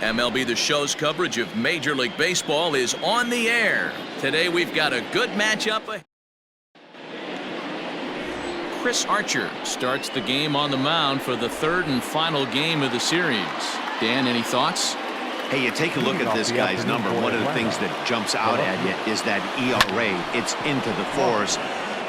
MLB The Show's coverage of Major League Baseball is on the air. Today we've got a good matchup ahead. Chris Archer starts the game on the mound for the third and final game of the series. Dan, any thoughts? Hey, you take a look at this guy's number. One of the things that jumps out at you is that ERA. It's into the fours.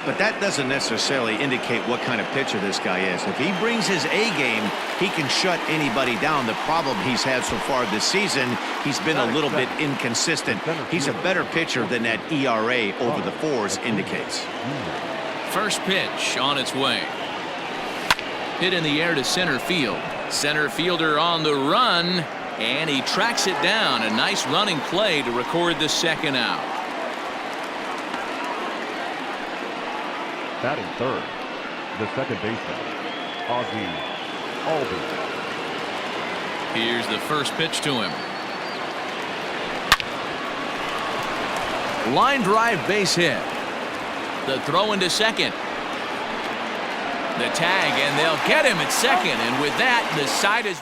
But that doesn't necessarily indicate what kind of pitcher this guy is. If he brings his A game, he can shut anybody down. The problem he's had so far this season, he's been a little bit inconsistent. He's a better pitcher than that ERA over the fours indicates. First pitch on its way. Hit in the air to center field. Center fielder on the run, and he tracks it down. A nice running play to record the second out. Batting third, the second baseman, Ozzie Albies. Here's the first pitch to him. Line drive base hit. The throw into second. The tag, and they'll get him at second. And with that, the side is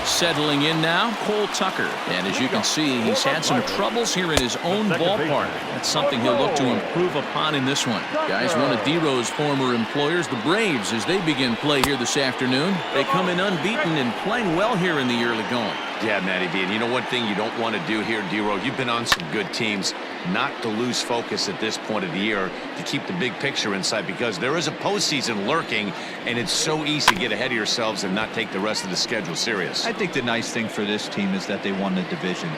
settling in now, Cole Tucker. And as you can see, he's had some troubles here in his own ballpark. That's something he'll look to improve upon in this one. Guys, one of D-Row's former employers, the Braves, as they begin play here this afternoon. They come in unbeaten and playing well here in the early going. Yeah, Matty B. And you know one thing you don't want to do here, D-Row, you've been on some good teams, not to lose focus at this point of the year, to keep the big picture in sight, because there is a postseason lurking, and it's so easy to get ahead of yourselves and not take the rest of the schedule serious. I think the nice thing for this team is that they won the division.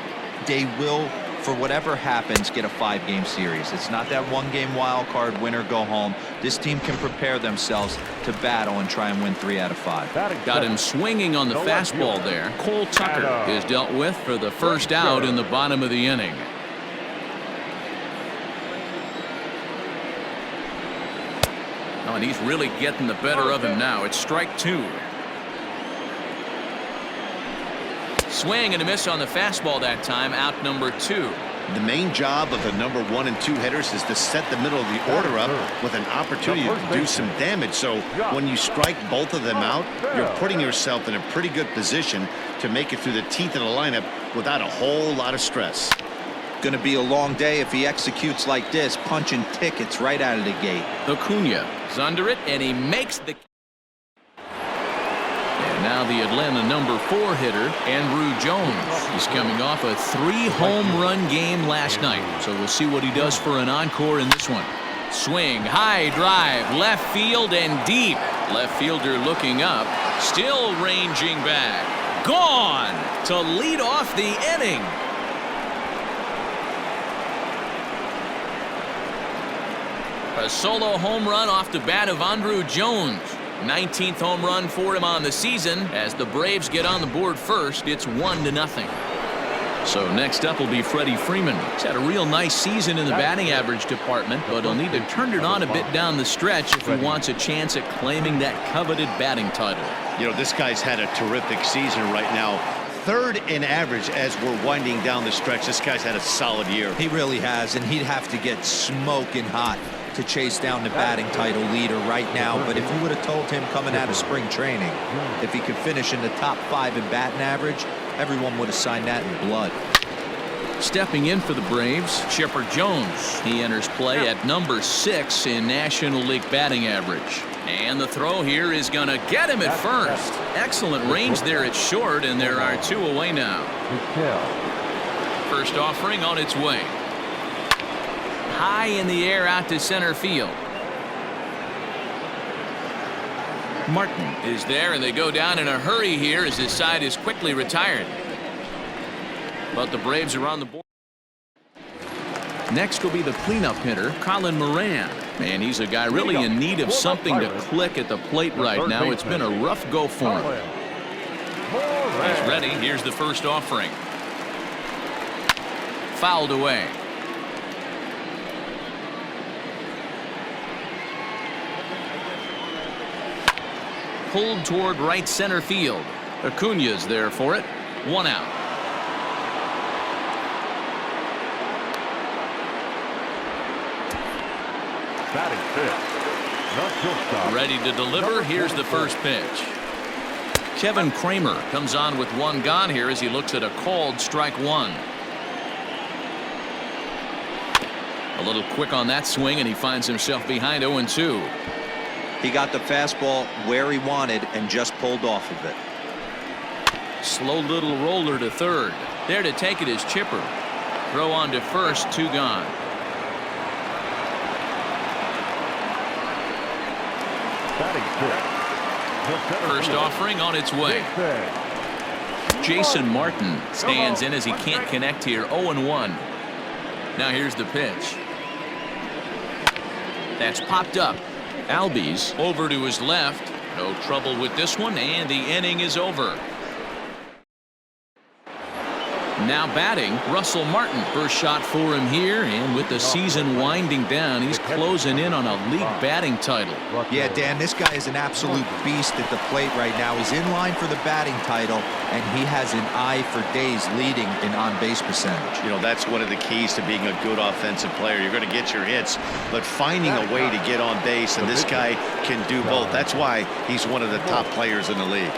They will, for whatever happens, get a 5-game series. It's not that 1-game wild card, win or go home. This team can prepare themselves to battle and try and win 3 out of 5. Got him swinging on the fastball there. Cole Tucker is dealt with for the first out in the bottom of the inning. Oh, and he's really getting the better of him now. It's strike 2. Swing and a miss on the fastball that time. Out number 2. The main job of the number 1 and 2 hitters is to set the middle of the order up with an opportunity to do some damage. So when you strike both of them out, you're putting yourself in a pretty good position to make it through the teeth of the lineup without a whole lot of stress. Going to be a long day if he executes like this, punching tickets right out of the gate. Acuna is under it, and he makes the. And now the Atlanta number 4 hitter, Andrew Jones. He's coming off a 3-home run game last night. So we'll see what he does for an encore in this one. Swing, high drive, left field and deep. Left fielder looking up, still ranging back. Gone to lead off the inning. A solo home run off the bat of Andrew Jones. 19th home run for him on the season. As the Braves get on the board first, it's 1-0. So next up will be Freddie Freeman. He's had a real nice season in the batting average department, but he'll need to turn it on a bit down the stretch if he wants a chance at claiming that coveted batting title. You know, this guy's had a terrific season right now. 3rd in average as we're winding down the stretch. This guy's had a solid year. He really has, and he'd have to get smoking hot to chase down the batting title leader right now. But if you would have told him coming out of spring training, if he could finish in the top 5 in batting average, everyone would have signed that in blood. Stepping in for the Braves, Chipper Jones. He enters play at number 6 in National League batting average. And the throw here is going to get him at first. Excellent range there at short, and there are 2 away now. First offering on its way. High in the air out to center field. Martin is there, and they go down in a hurry here as his side is quickly retired. But the Braves are on the board. Next will be the cleanup hitter, Colin Moran. Man, he's a guy really in need of something to click at the plate right now. It's been a rough go for him. He's ready. Here's the first offering. Fouled away. Pulled toward right center field. Acuna's there for it. 1 out. Batting fifth, the shortstop. Ready to deliver. Here's the first pitch. Kevin Kramer comes on with one gone here as he looks at a called strike one. A little quick on that swing, and he finds himself behind 0-2. He got the fastball where he wanted and just pulled off of it. Slow little roller to third. There to take it is Chipper. Throw on to first, 2 gone. First offering on its way. Jason Martin stands in as he can't connect here. 0-1. Now here's the pitch. That's popped up. Albies over to his left. No trouble with this one, and the inning is over. Now batting, Russell Martin. First shot for him here, and with the season winding down, he's closing in on a league batting title. Yeah, Dan, this guy is an absolute beast at the plate right now. He's in line for the batting title, and he has an eye for days leading in on-base percentage. You know, that's one of the keys to being a good offensive player. You're going to get your hits, but finding a way to get on base, and this guy can do both. That's why he's one of the top players in the league.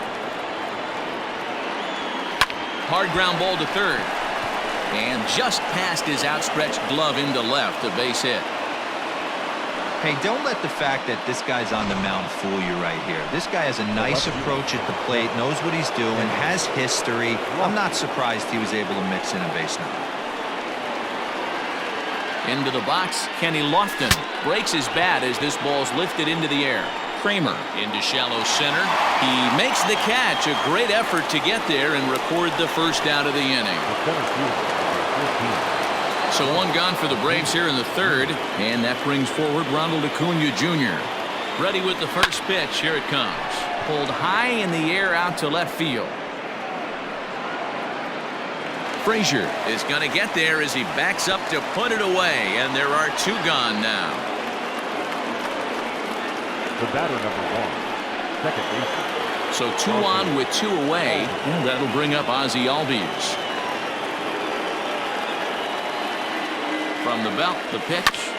Hard ground ball to third. And just past his outstretched glove into left, a base hit. Hey, don't let the fact that this guy's on the mound fool you right here. This guy has a nice approach at the plate, knows what he's doing, has history. I'm not surprised he was able to mix in a base runner. Into the box, Kenny Lofton breaks his bat as this ball's lifted into the air. Kramer into shallow center. He makes the catch. A great effort to get there and record the first out of the inning. So one gone for the Braves here in the third, and that brings forward Ronald Acuna Jr. Ready with the first pitch. Here it comes. Pulled high in the air out to left field. Frazier is going to get there as he backs up to put it away, and there are 2 gone now. The batter, number 1, second baseman. So 2 on with 2 away, and that'll bring up Ozzie Albies. From the belt, the pitch.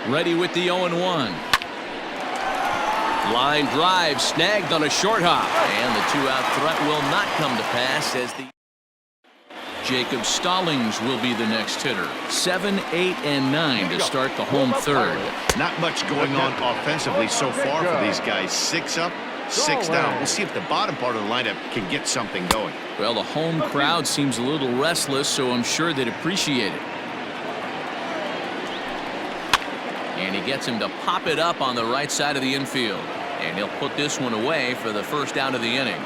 Ready with the 0-1. Line drive snagged on a short hop, and the 2-out threat will not come to pass as the Jacob Stallings will be the next hitter. 7, 8, and 9 to start the home third. Not much going on offensively so far for these guys. 6 up, 6 down. We'll see if the bottom part of the lineup can get something going. Well, the home crowd seems a little restless, so I'm sure they'd appreciate it. And he gets him to pop it up on the right side of the infield. And he'll put this one away for the first out of the inning.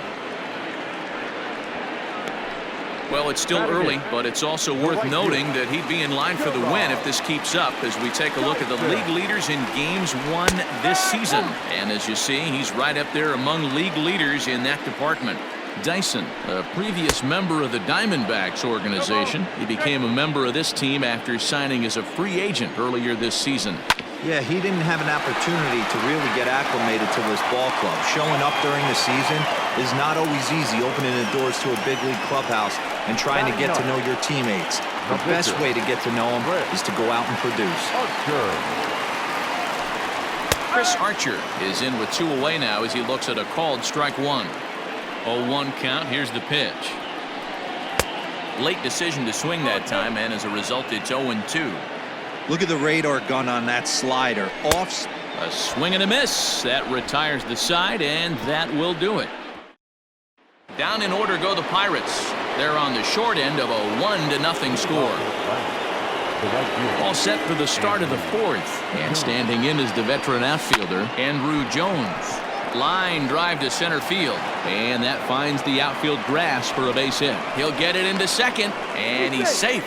Well, it's still early, but it's also worth noting that he'd be in line for the win if this keeps up as we take a look at the league leaders in games won this season. And as you see, he's right up there among league leaders in that department. Dyson, a previous member of the Diamondbacks organization. He became a member of this team after signing as a free agent earlier this season. Yeah, he didn't have an opportunity to really get acclimated to this ball club. Showing up during the season is not always easy, opening the doors to a big league clubhouse and trying to get to know your teammates. The best way to get to know them is to go out and produce. Chris Archer is in with 2 away now as he looks at a called strike 1. 0-1 count. Here's the pitch. Late decision to swing that time, and as a result, it's 0-2. Look at the radar gun on that slider. Off. A swing and a miss. That retires the side, and that will do it. Down in order go the Pirates. They're on the short end of a 1-0 score. All set for the start of the fourth. And standing in is the veteran outfielder, Andrew Jones. Line drive to center field, and that finds the outfield grass for a base hit. He'll get it into second, and he's safe.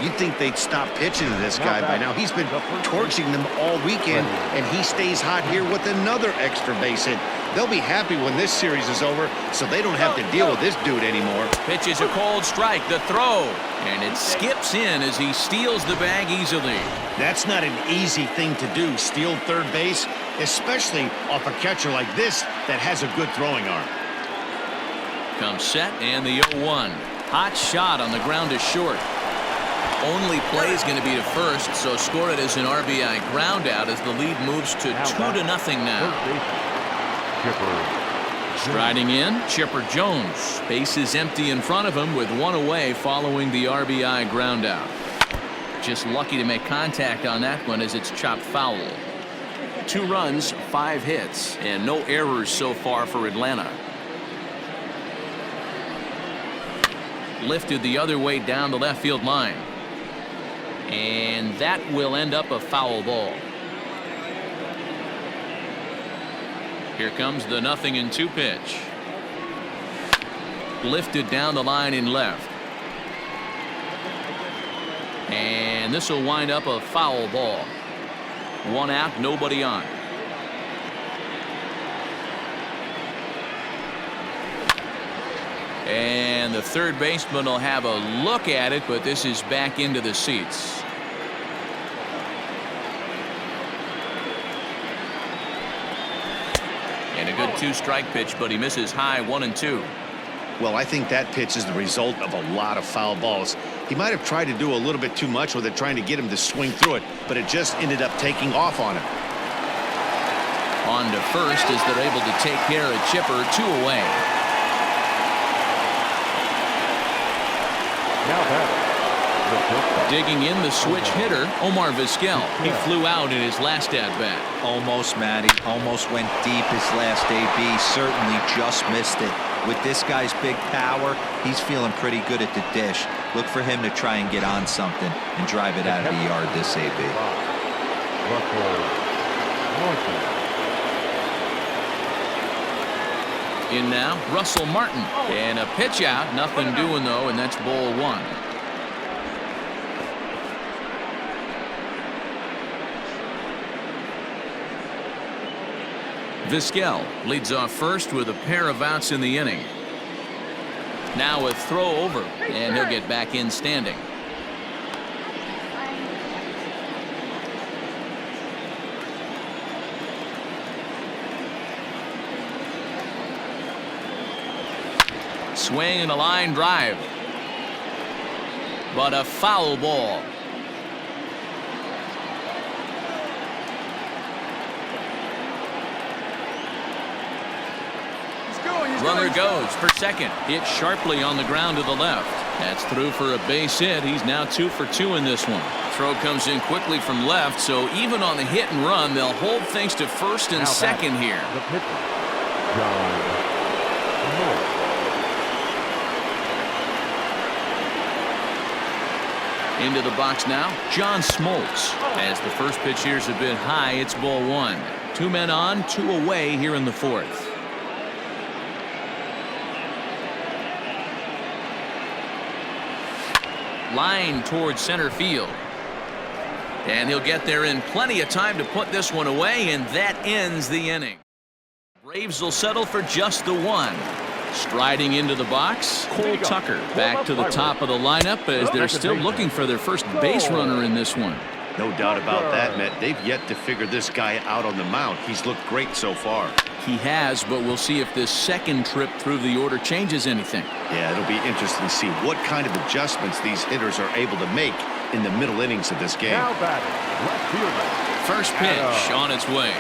You'd think they'd stop pitching to this guy by now. He's been torching them all weekend, and he stays hot here with another extra base hit. They'll be happy when this series is over, so they don't have to deal with this dude anymore. Pitch is a cold strike, the throw, and it skips in as he steals the bag easily. That's not an easy thing to do, steal third base, especially off a catcher like this that has a good throwing arm. Comes set, and the 0-1. Hot shot on the ground to short. Only play is going to be to first, so score it as an RBI ground out as the lead moves to 2-0 now. Striding in, Chipper Jones. Base is empty in front of him with one away following the RBI ground out. Just lucky to make contact on that one as it's chopped foul. 2 runs, 5 hits, and no errors so far for Atlanta. Lifted the other way down the left field line. And that will end up a foul ball. Here comes the 0-2 pitch. Lifted down the line in left. And this will wind up a foul ball. 1 out, nobody on. And the third baseman will have a look at it, but this is back into the seats. And a good 2-strike pitch, but he misses high 1-2. Well, I think that pitch is the result of a lot of foul balls. He might have tried to do a little bit too much with it, trying to get him to swing through it, but it just ended up taking off on him. On to first as they're able to take care of Chipper. 2 away. Digging in, the switch hitter, Omar Vizquel. He flew out in his last at-bat. Almost, Matty. Almost went deep his last AB. Certainly just missed it. With this guy's big power, he's feeling pretty good at the dish. Look for him to try and get on something and drive it out of the yard this AB. In now, Russell Martin. And a pitch out. Nothing doing, though, and that's ball 1. Vizquel leads off first with a pair of outs in the inning. Now a throw over, and he'll get back in standing. Swing and a line drive. But a foul ball. Runner goes for second. Hit sharply on the ground to the left. That's through for a base hit. He's now 2 for 2 in this one. Throw comes in quickly from left, so even on the hit and run, they'll hold things to first and second here. Into the box now, John Smoltz. As the first pitch here's a bit high, it's ball 1. 2 men on, 2 away here in the 4th. Line towards center field. And he'll get there in plenty of time to put this one away, and that ends the inning. Braves will settle for just the 1. Striding into the box, Cole Tucker back to the top of the lineup as they're still looking for their first base runner in this one. No doubt about that, Matt. They've yet to figure this guy out on the mound. He's looked great so far. He has, but we'll see if this second trip through the order changes anything. Yeah, it'll be interesting to see what kind of adjustments these hitters are able to make in the middle innings of this game. First pitch on its way.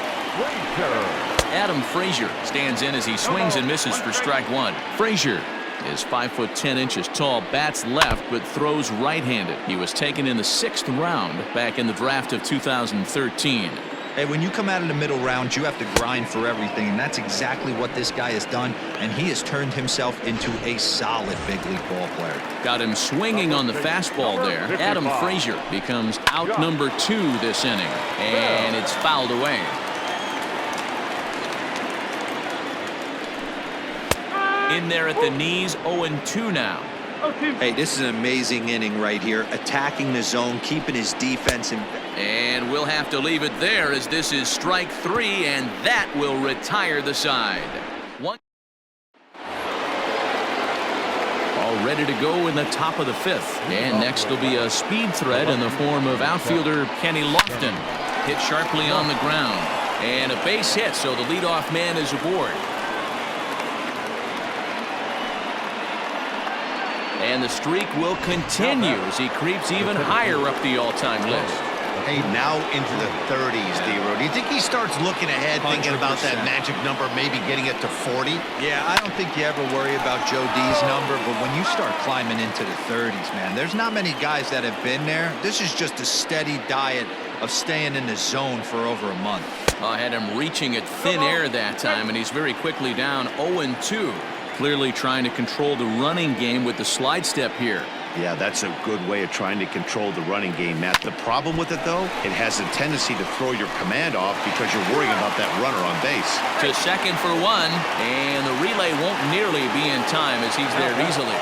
Adam Frazier stands in as he swings and misses for strike 1. Frazier is 5'10" tall, bats left, but throws right-handed. He was taken in the 6th round back in the draft of 2013. Hey, when you come out of the middle round, you have to grind for everything, and that's exactly what this guy has done, and he has turned himself into a solid big league ball player. Got him swinging on the fastball there. Adam Frazier becomes out number 2 this inning, and it's fouled away. In there at the knees, 0-2 now. Hey, this is an amazing inning right here. Attacking the zone, keeping his defense in. And we'll have to leave it there as this is strike 3, and that will retire the side. All ready to go in the top of the 5th. And next will be a speed threat in the form of outfielder Kenny Lofton. Hit sharply on the ground. And a base hit, so the leadoff man is aboard. And the streak will continue as he creeps even higher up the all-time list. Hey, now into the 30s, D-Row. Do you think he starts looking ahead, thinking about that 100%. magic number, maybe getting it to 40? Yeah, I don't think you ever worry about Joe D's number, but when you start climbing into the 30s, man, there's not many guys that have been there. This is just a steady diet of staying in the zone for over a month. I had him reaching at thin air that time, and he's very quickly down 0-2. Clearly trying to control the running game with the slide step here. Yeah, that's a good way of trying to control the running game, Matt. The problem with it, though, it has a tendency to throw your command off because you're worrying about that runner on base. To second for one, and the relay won't nearly be in time as he's there easily.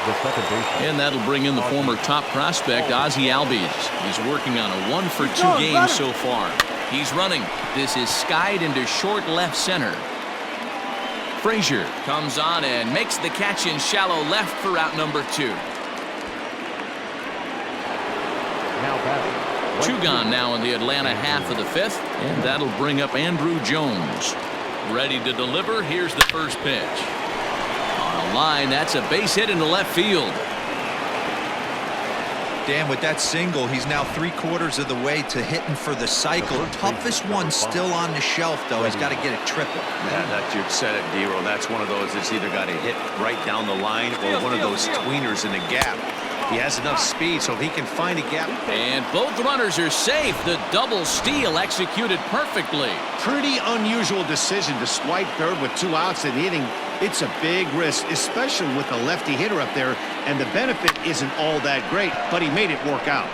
The second baseman. And that'll bring in the former top prospect, Ozzie Albies. He's working on a 1-for-2 game so far. He's running. This is skied into short left center. Frazier comes on and makes the catch in shallow left for out number 2. Now batting. Two gone now in the Atlanta half of the 5th, and that'll bring up Andrew Jones. Ready to deliver. Here's the first pitch. On a line, that's a base hit into left field. Dan, with that single, he's now 3/4 of the way to hitting for the cycle. Toughest one still on the shelf, though. He's got to get a triple. Yeah, that's you said it, D-Row. That's one of those that's either got to hit right down the line or one of those tweeners in the gap. He has enough speed, so if he can find a gap. And both runners are safe. The double steal executed perfectly. Pretty unusual decision to swipe third with 2 outs in the inning. It's a big risk, especially with a lefty hitter up there, and the benefit isn't all that great, but he made it work out.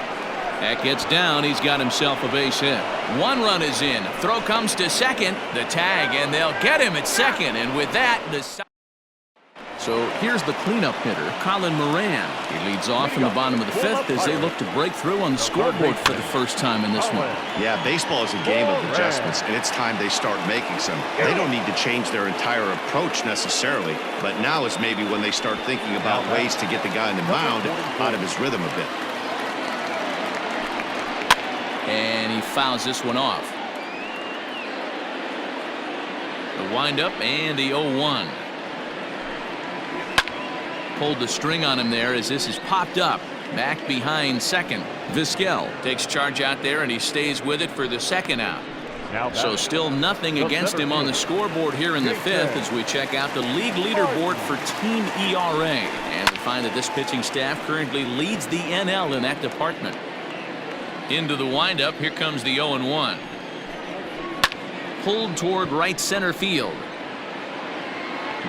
That gets down. He's got himself a base hit. 1 run is in. Throw comes to second. The tag, and they'll get him at second. And with that, So here's the cleanup hitter, Colin Moran. He leads off in the bottom of the 5th as they look to break through on the scoreboard for the first time in this one. Yeah, baseball is a game of adjustments, and it's time they start making some. They don't need to change their entire approach necessarily, but now is maybe when they start thinking about ways to get the guy on the mound out of his rhythm a bit. And he fouls this one off. The windup and the 0-1. Pulled the string on him there as this is popped up. Back behind second. Vizquel takes charge out there, and he stays with it for the second out. So still nothing against him on the scoreboard here in the 5th as we check out the league leaderboard for team ERA. And we find that this pitching staff currently leads the NL in that department. Into the windup. Here comes the 0-1. Pulled toward right center field.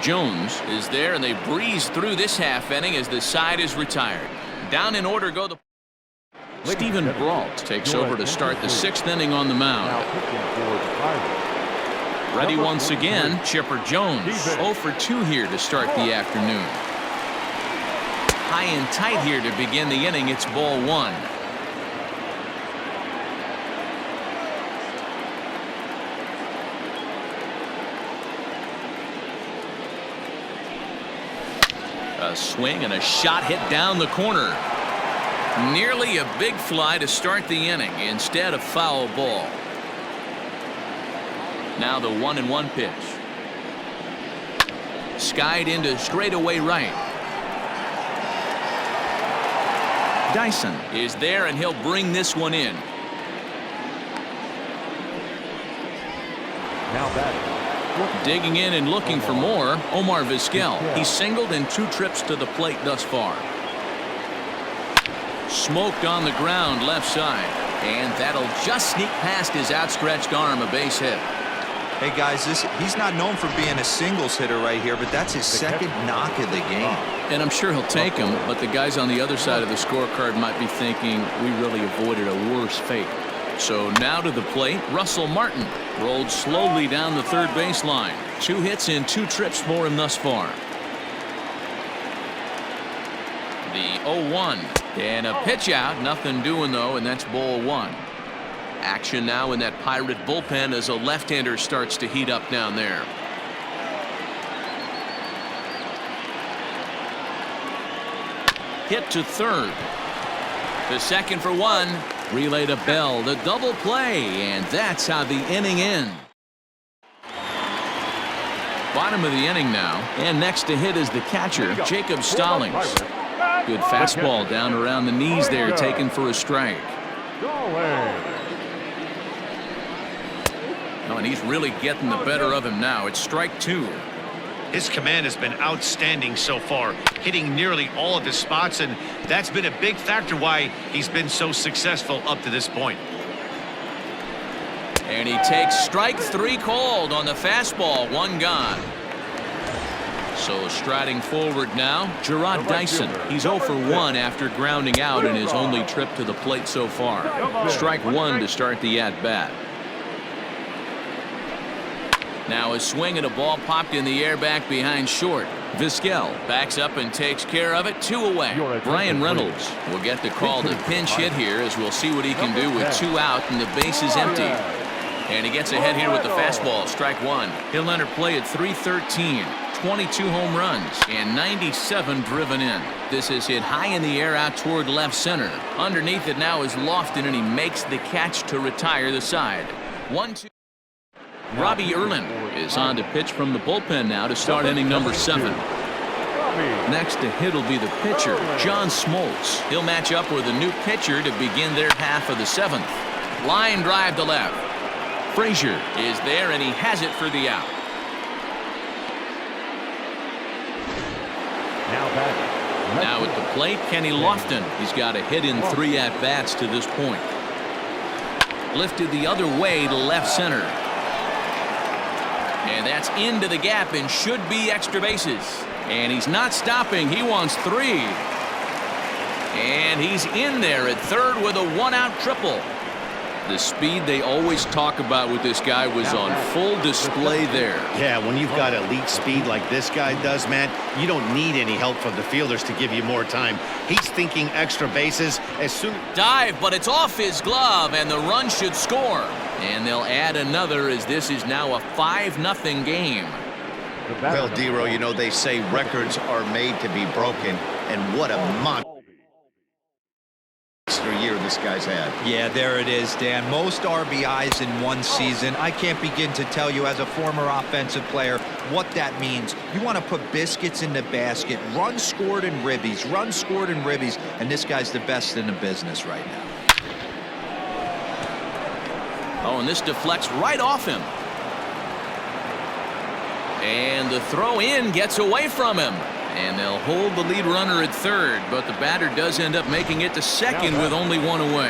Jones is there, and they breeze through this half inning as the side is retired. Down in order go the Stephen Brault takes over to start the 6th inning on the mound. Ready once again, Chipper Jones. 0-for-2 here to start the afternoon. High and tight here to begin the inning. It's ball 1. A swing and a shot hit down the corner. Nearly a big fly to start the inning. Instead, a foul ball. Now the 1-1 pitch. Skied into straightaway right. Dyson is there, and he'll bring this one in. Now batting. Digging in and looking for more, Omar Vizquel. He's singled in 2 trips to the plate thus far. Smoked on the ground left side, and that'll just sneak past his outstretched arm. A base hit. Hey, guys, he's not known for being a singles hitter right here, but that's his second knock of the game. And I'm sure he'll take him, but the guys on the other side of the scorecard might be thinking we really avoided a worse fate. So now to the plate, Russell Martin rolled slowly down the third baseline. 2 hits in 2 trips for him thus far. The 0-1 and a pitch out. Nothing doing though, and that's ball 1. Action now in that Pirate bullpen as a left-hander starts to heat up down there. Hit to third. To second for 1. Relay to Bell, the double play, and that's how the inning ends. Bottom of the inning now, and next to hit is the catcher, Jacob Stallings. Good fastball down around the knees there, taken for a strike. Oh, and he's really getting the better of him now. It's strike 2. His command has been outstanding so far, hitting nearly all of his spots, and that's been a big factor why he's been so successful up to this point. And he takes strike 3 called on the fastball. 1 gone. So striding forward now, Gerard Dyson. He's 0 for 1 after grounding out in his only trip to the plate so far. Strike 1 to start the at-bat. Now a swing and a ball popped in the air back behind short. Vizquel backs up and takes care of it. 2 away. Brian Reynolds will get the call to pinch hit here, as we'll see what he can do with 2 out and the base is empty. And he gets ahead here with the fastball. Strike 1. He'll enter play at 313. 22 home runs and 97 driven in. This is hit high in the air out toward left center. Underneath it now is Lofton, and he makes the catch to retire the side. 1-2. Robbie Erlin is on to pitch from the bullpen now to start inning number 7. Next to hit will be the pitcher, John Smoltz. He'll match up with a new pitcher to begin their half of the 7th. Line drive to left. Frazier is there, and he has it for the out. Now at the plate, Kenny Lofton. He's got a hit in 3 at-bats to this point. Lifted the other way to left center. And that's into the gap and should be extra bases. And he's not stopping. He wants 3. And he's in there at third with a 1-out triple. The speed they always talk about with this guy was on full display there. Yeah, when you've got elite speed like this guy does, man, you don't need any help from the fielders to give you more time. He's thinking extra bases as soon. Dive, but it's off his glove, and the run should score. And they'll add another, as this is now a 5-0 game. Well, Dero, you know, they say records are made to be broken, and what a monster year this guy's had. Yeah, there it is, Dan. Most RBIs in one season. I can't begin to tell you, as a former offensive player, what that means. You want to put biscuits in the basket, runs scored in ribbies, and this guy's the best in the business right now. Oh, and this deflects right off him. And the throw in gets away from him. And they'll hold the lead runner at third, but the batter does end up making it to second with only 1 away.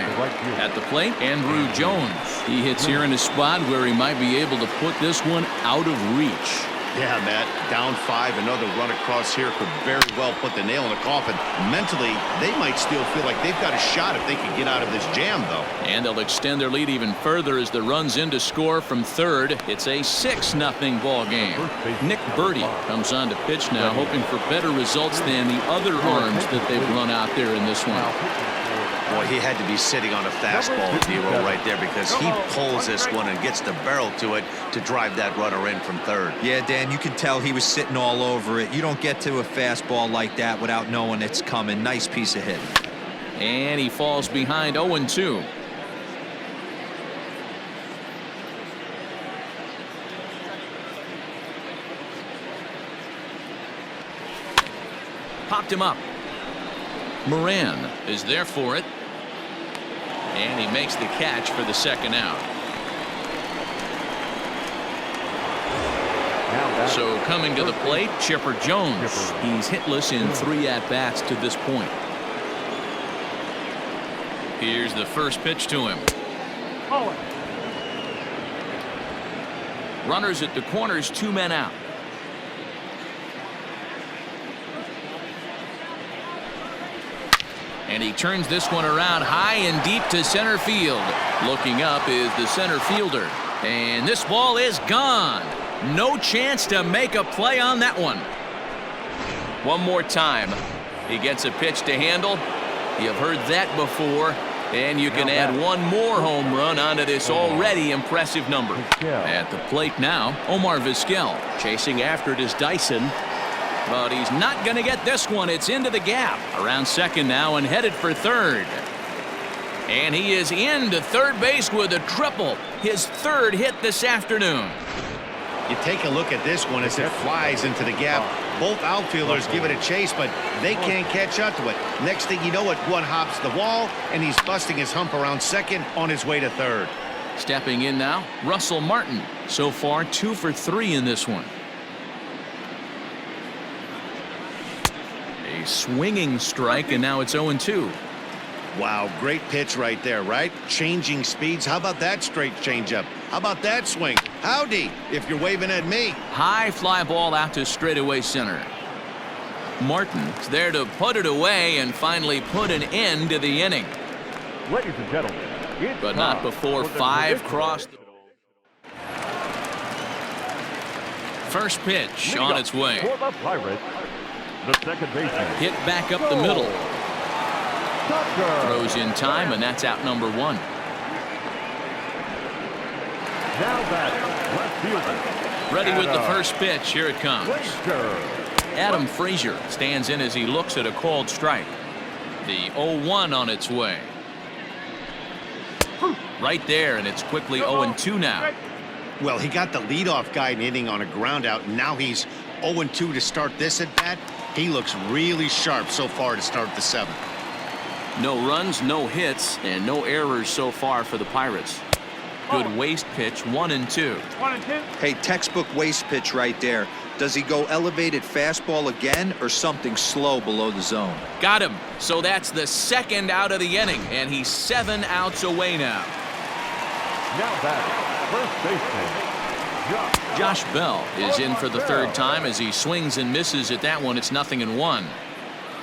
At the plate, Andrew Jones. He hits here in a spot where he might be able to put this one out of reach. Yeah, Matt, down 5, another run across here could very well put the nail in the coffin. Mentally, they might still feel like they've got a shot if they can get out of this jam, though. And they'll extend their lead even further as the run's in to score from third. It's a 6-0 ball game. Nick Birdie comes on to pitch now, hoping for better results than the other arms that they've run out there in this one. Boy, he had to be sitting on a fastball, Dero, right there, because he pulls this one and gets the barrel to it to drive that runner in from third. Yeah, Dan, you can tell he was sitting all over it. You don't get to a fastball like that without knowing it's coming. Nice piece of hitting. And he falls behind 0-2. Popped him up. Moran is there for it. And he makes the catch for the second out. So coming to the plate, Chipper Jones. He's hitless in 3 at-bats to this point. Here's the first pitch to him. Runners at the corners, 2 men out. And he turns this one around high and deep to center field. Looking up is the center fielder. And this ball is gone. No chance to make a play on that one. One more time. He gets a pitch to handle. You've heard that before. And you can add 1 more home run onto this already impressive number. At the plate now, Omar Vizquel. Chasing after it is Dyson. But he's not going to get this one. It's into the gap. Around second now and headed for third. And he is into third base with a triple. His 3rd hit this afternoon. You take a look at this one as it flies into the gap. Both outfielders give it a chase, but they can't catch up to it. Next thing you know it, one hops the wall, and he's busting his hump around second on his way to third. Stepping in now, Russell Martin. So far, 2 for 3 in this one. A swinging strike, and now it's 0-2. Wow, great pitch right there, right? Changing speeds. How about that straight changeup? How about that swing? Howdy, if you're waving at me. High fly ball out to straightaway center. Martin's there to put it away and finally put an end to the inning. Ladies and gentlemen, it's But not time before for the 5 traditional- crossed. First pitch on its way. For the Pirates, the second baseman. Hit back up the middle. Tucker. Throws in time, and that's out number 1. Now back, left fielder. Ready with the Adam first pitch. Here it comes. Frazier. Adam Frazier stands in as he looks at a called strike. The 0-1 on its way. Right there, and it's quickly 0-2 now. Well, he got the leadoff guy in the inning on a ground out, and now he's 0-2 to start this at bat. He looks really sharp so far to start the 7th. No runs, no hits, and no errors so far for the Pirates. Good waste pitch, 1-2. Hey, textbook waste pitch right there. Does he go elevated fastball again or something slow below the zone? Got him. So that's the 2nd out of the inning, and he's 7 outs away now. Now back, first baseman. Josh Bell is in for the 3rd time as he swings and misses at that one. It's 0-1.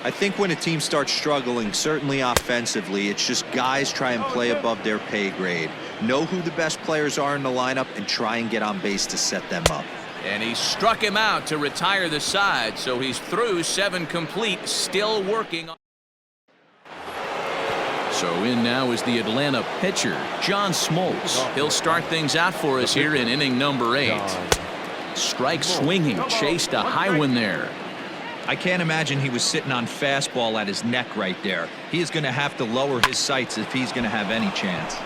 I think when a team starts struggling, certainly offensively, it's just guys try and play above their pay grade. Know who the best players are in the lineup and try and get on base to set them up. And he struck him out to retire the side, so he's through 7 complete, still working. So in now is the Atlanta pitcher, John Smoltz. He'll start things out for us here in inning number 8. Strike swinging, chased a high one there. I can't imagine he was sitting on fastball at his neck right there. He is going to have to lower his sights if he's going to have any chance.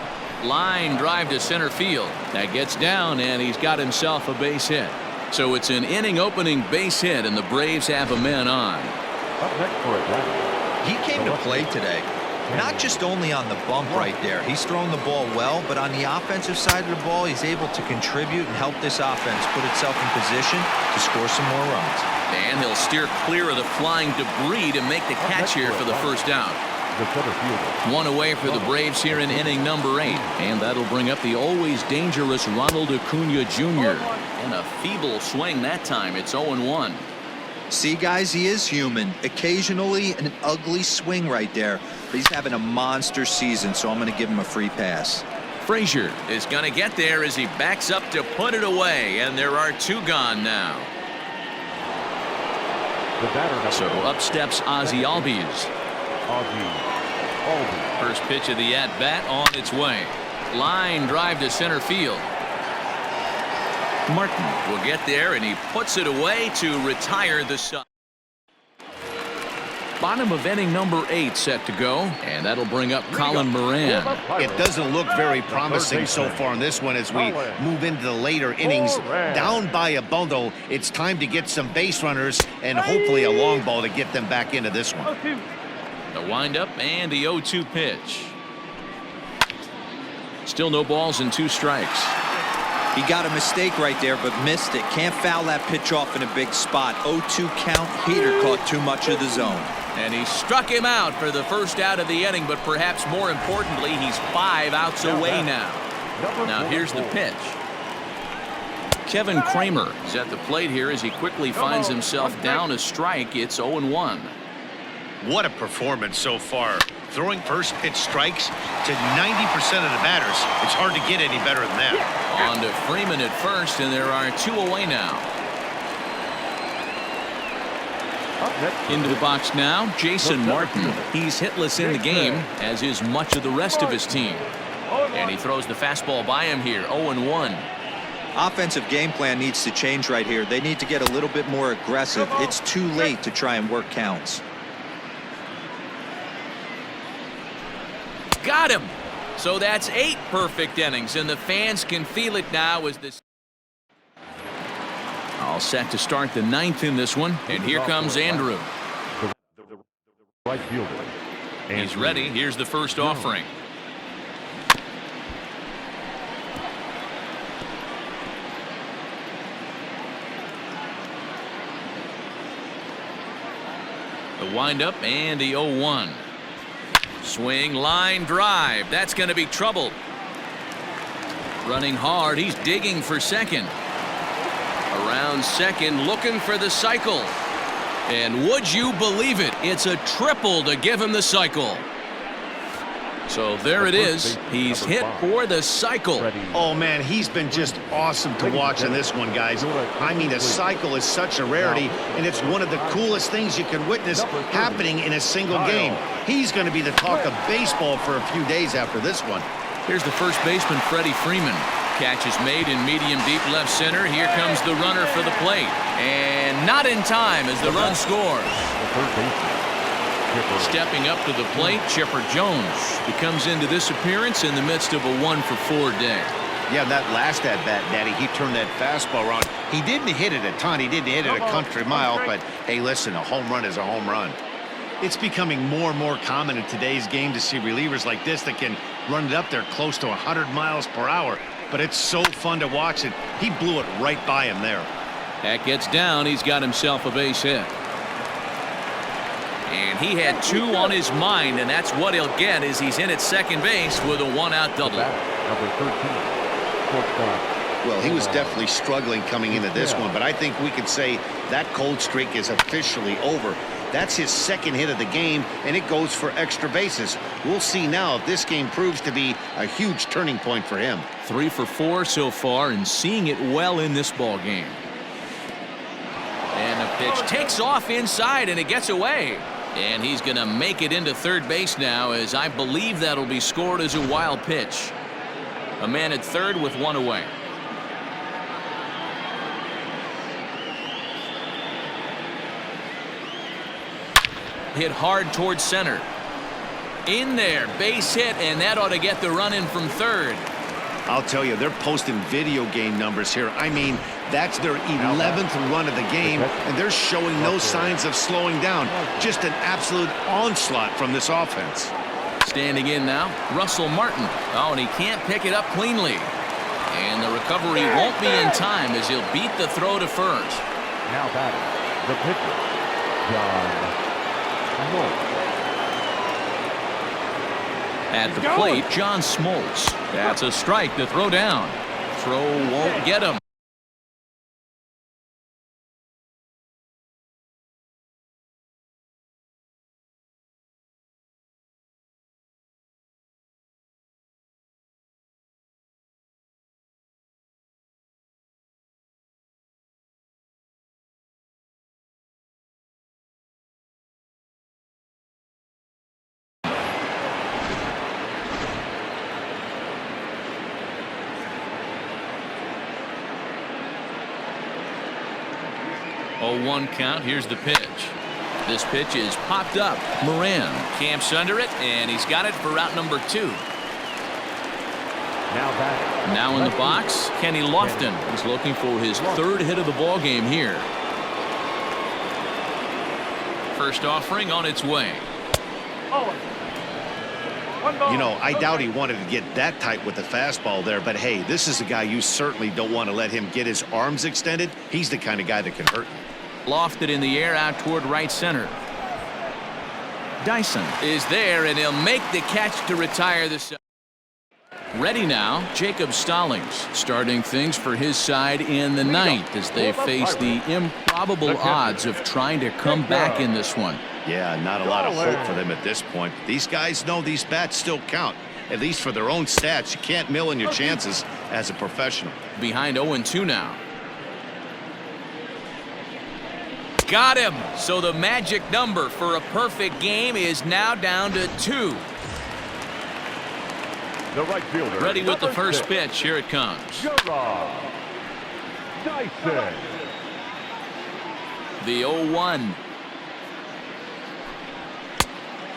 Line drive to center field. That gets down, and he's got himself a base hit. So it's an inning opening base hit, and the Braves have a man on. Up next for Atlanta. He came to play today. Not just only on the bump right there. He's thrown the ball well, but on the offensive side of the ball, he's able to contribute and help this offense put itself in position to score some more runs. And he'll steer clear of the flying debris to make the catch here for the 1st out. The center fielder. 1 away for the Braves here in inning number 8. And that'll bring up the always dangerous Ronald Acuna Jr. And a feeble swing that time. It's 0-1. See, guys, he is human. Occasionally an ugly swing right there. But he's having a monster season, so I'm going to give him a free pass. Frazier is going to get there as he backs up to put it away. And there are 2 gone now. The batter. So up steps Ozzie Albies. Albies. First pitch of the at-bat on its way. Line drive to center field. Martin will get there, and he puts it away to retire the side. Bottom of inning number 8 set to go, and that'll bring up Colin Moran. It doesn't look very promising so far in this one as we move into the later innings. Down by a bundle, it's time to get some base runners and hopefully a long ball to get them back into this one. The windup and the 0-2 pitch. Still no balls and 2 strikes. He got a mistake right there, but missed it. Can't foul that pitch off in a big spot. 0-2 count. Heater caught too much of the zone. And he struck him out for the 1st out of the inning, but perhaps more importantly, he's 5 outs away now. Now here's the pitch. Kevin Kramer is at the plate here as he quickly finds himself down a strike. It's 0-1. What a performance so far. Throwing first pitch strikes to 90% of the batters. It's hard to get any better than that. On to Freeman at first, and there are 2 away now. Into the box now, Jason Martin. He's hitless in the game, as is much of the rest of his team. And he throws the fastball by him here, 0-1. Offensive game plan needs to change right here. They need to get a little bit more aggressive. It's too late to try and work counts. Got him. So that's 8 perfect innings, and the fans can feel it now as this. All set to start the 9th in this one, and here comes Andrew. The right fielder. He's ready. Here's the first offering. The windup and the 0-1. Swing, line, drive. That's going to be trouble. Running hard. He's digging for second. Around second, looking for the cycle. And would you believe it? It's a triple to give him the cycle. So there it is. He's hit for the cycle. Oh, man, he's been just awesome to watch in this one, guys. I mean, a cycle is such a rarity, and it's one of the coolest things you can witness happening in a single game. He's going to be the talk of baseball for a few days after this one. Here's the first baseman, Freddie Freeman. Catch is made in medium deep left center. Here comes the runner for the plate. And not in time as the run scores. Stepping up to the plate, Chipper Jones. He comes into this appearance in the midst of a 1-for-4 day. Yeah, that last at-bat, Daddy, he turned that fastball around. He didn't hit it a ton. He didn't hit it a country mile. But, hey, listen, a home run is a home run. It's becoming more and more common in today's game to see relievers like this that can run it up there close to 100 miles per hour. But it's so fun to watch it. He blew it right by him there. That gets down. He's got himself a base hit. And he had 2 on his mind, and that's what he'll get as he's in at second base with a 1-out double. Number 13, shortstop. Well, he was definitely struggling coming into this one, but I think we could say that cold streak is officially over. That's his second hit of the game, and it goes for extra bases. We'll see now if this game proves to be a huge turning point for him. 3 for 4 so far, and seeing it well in this ball game. And the pitch takes off inside, and it gets away. And he's going to make it into third base now, as I believe that'll be scored as a wild pitch. A man at third with 1 away. Hit hard towards center. In there, base hit, and that ought to get the run in from third. I'll tell you, they're posting video game numbers here. I mean, that's their 11th run of the game, and they're showing no signs of slowing down. Just an absolute onslaught from this offense. Standing in now, Russell Martin. Oh, and he can't pick it up cleanly. And the recovery won't be in time as he'll beat the throw to first. Now batting, the pitcher, John Smoltz. At the plate, John Smoltz. That's a strike to throw down. Throw won't get him. Oh, 1 count. Here's the pitch. This pitch is popped up. Moran camps under it, and he's got it for route number 2. Now in the box, Kenny Lofton is looking for his 3rd hit of the ball game here. First offering on its way. You know, I doubt he wanted to get that tight with the fastball there, but hey, this is a guy you certainly don't want to let him get his arms extended. He's the kind of guy that can hurt you. Lofted in the air out toward right center. Dyson is there, and he'll make the catch to retire this. Ready now, Jacob Stallings starting things for his side in the 9th as they face the improbable odds of trying to come back in this one. Yeah, not a lot of hope for them at this point. These guys know these bats still count, at least for their own stats. You can't mill in your chances as a professional. Behind 0-2 now. Got him. So the magic number for a perfect game is now down to 2. The right fielder. Ready with the first pitch. Here it comes. Dyson. The 0-1.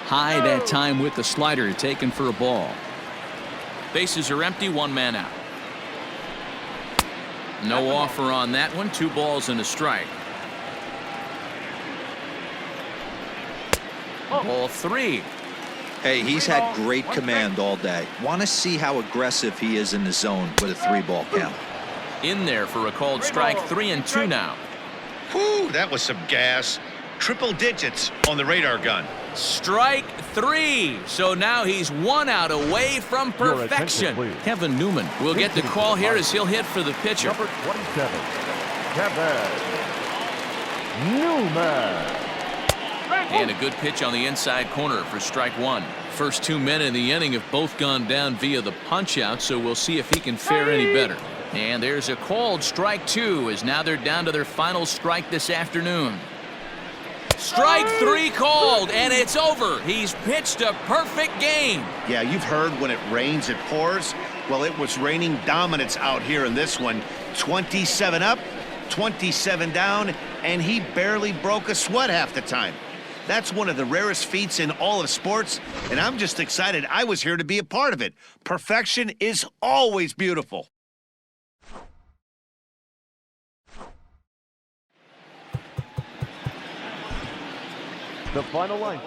High that time with the slider, taken for a ball. Bases are empty, 1 man out. No offer on that one. 2 balls and a strike. Ball 3. Hey, he's had great command all day. Want to see how aggressive he is in the zone with a 3-ball count. In there for a called strike. 3-2 now. Whew, that was some gas. Triple digits on the radar gun. Strike 3. So now he's 1 out away from Your perfection. attention, please. Kevin Newman will get the call here as he'll hit for the pitcher. Number 27, Kevin Newman. And a good pitch on the inside corner for strike 1. First 2 men in the inning have both gone down via the punch-out, so we'll see if he can fare any better. And there's a called strike 2 as now they're down to their final strike this afternoon. Strike 3 called, and it's over. He's pitched a perfect game. Yeah, you've heard when it rains, it pours. Well, it was raining dominance out here in this one. 27 up, 27 down, and he barely broke a sweat half the time. That's one of the rarest feats in all of sports, and I'm just excited I was here to be a part of it. Perfection is always beautiful. The final line.